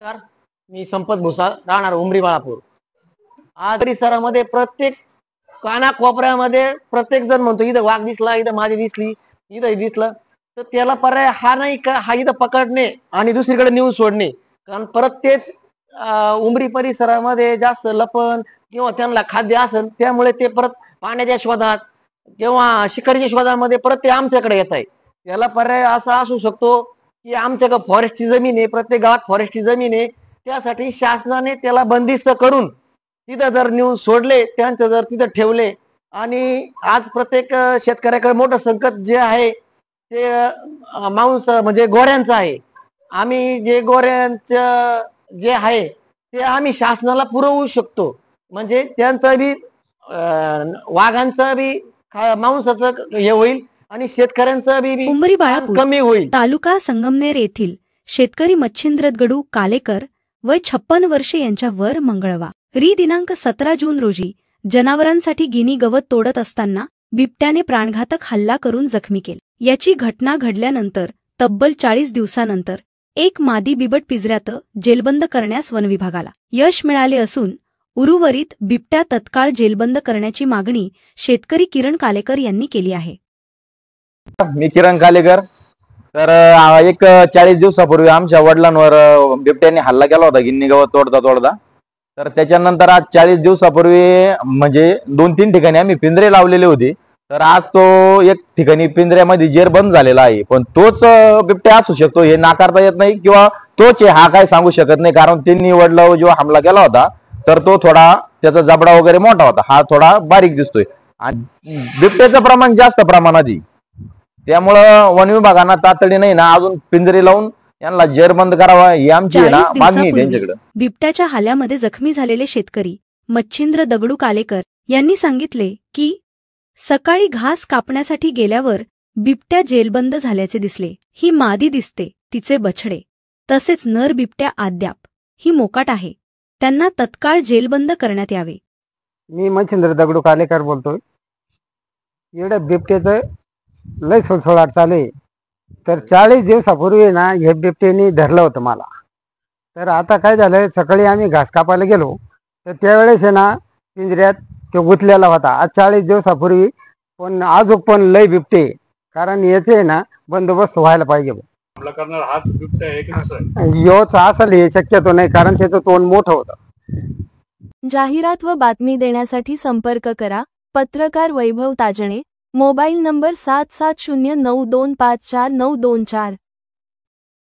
नमस्कार, मी संपत भुसाळ, राहणार उमरी बाळापूर. आज परिसरामध्ये प्रत्येक कानाकोपऱ्यामध्ये प्रत्येक जण म्हणतो इथं वाघ दिसला, इथं माझी दिसली, इथं दिसलं. तर त्याला पर्याय हा नाही का हा इथं पकडणे आणि दुसरीकडे नेऊन सोडणे. कारण परत तेच उमरी परिसरामध्ये जास्त लपण किंवा त्यांना खाद्य असेल त्यामुळे ते परत पाण्याच्या शोधात किंवा शिकारीच्या शोधामध्ये परत ते आमच्याकडे येत आहे. त्याला पर्याय असा असू शकतो की आमच्याकडे फॉरेस्टची जमीन आहे, प्रत्येक गावात फॉरेस्टची जमीन आहे. त्यासाठी शासनाने त्याला बंदिस्त करून तिथं जर नेऊन सोडले, त्यांचं जर तिथं ठेवले आणि आज प्रत्येक शेतकऱ्याकडे मोठं संकट जे आहे ते मांस म्हणजे गोऱ्यांचं आहे. आम्ही जे गोऱ्यांचं जे आहे ते आम्ही शासनाला पुरवू शकतो. म्हणजे त्यांचं बी वाघांचं बी मांसाचं हे होईल आणि शेतकऱ्यांचं बी उमरी बाळापूर कमी होईल. तालुका संगमनेर येथील शेतकरी मच्छिंद्र गडू कालेकर वय 56 वर्षे यांच्यावर मंगळवारी दिनांक 17 जून रोजी जनावरांसाठी गिनी गवत तोडत असताना बिबट्याने प्राणघातक हल्ला करून जखमी केले. याची घटना घडल्यानंतर तब्बल 40 दिवसानंतर एक मादी बिबट पिंजऱ्यात जेलबंद करण्यास वनविभागाला यश मिळाले असून उर्वरित बिबट्या तत्काळ जेलबंद करण्याची मागणी शेतकरी किरण कालेकर यांनी केली आहे. मी किरण कालेकर. तर एक 40 दिवसापूर्वी आमच्या वडिलांवर बिबट्याने हल्ला केला होता गिन्नी गवत तोडता तोडता. तर त्याच्यानंतर आज 40 दिवसापूर्वी म्हणजे 2-3 ठिकाणी आम्ही पिंजरे लावलेले होते. तर आज तो एक ठिकाणी पिंजऱ्यामध्ये जेर बंद झालेला आहे. पण तोच बिबट्या असू शकतो हे नाकारता येत नाही किंवा तोच हा काय सांगू शकत नाही. कारण त्यांनी वडिलांवर जेव्हा हमला केला होता तर तो थोडा त्याचा जबडा वगैरे मोठा होता, हा थोडा बारीक दिसतोय आणि बिबट्याचं प्रमाण जास्त प्रमाणात आहे. त्यामुळं वन विभागांना तातडीने ना अजून पिंजरे लावून यांना जेरबंद करावा ही आमची मागणी आहे त्यांच्याकडे. बिबट्याच्या हल्ल्यामध्ये जखमी झालेले शेतकरी मच्छिंद्र दगडू कालेकर यांनी सांगितले की सकाळी घास कापण्यासाठी गेल्यावर बिबट्या जेलबंद झाल्याचे दिसले. ही मादी दिसते, तिचे बछडे तसेच नर बिबट्या अद्याप ही मोकाट आहे. त्यांना तत्काळ जेलबंद करण्यात यावे. मी मच्छिंद्र दगडू कालेकर बोलतोय. एवढं बिबट्याचं लय सुळसुळाट चालू आहे. तर 40 दिवसापूर्वी ना हे बिबट्याने धरलं होतं मला. तर आता काय झालं, सकाळी आम्ही घास कापायला गेलो तर त्यावेळेस आहे ना पिंजऱ्यात तो गुंतलेला होता. आज 40 दिवसापूर्वी पण आजूक पण लय बिबटे, कारण याचे ना बंदोबस्त व्हायला पाहिजे. हमला करणार हाच बिबट्या आहे की नसेल? योच असेल हे शक्यतो नाही, कारण त्याचं तोंड मोठं होतं. जाहिरात व बातमी देण्यासाठी संपर्क करा. पत्रकार वैभव ताजणे. Mobile number 7709254924.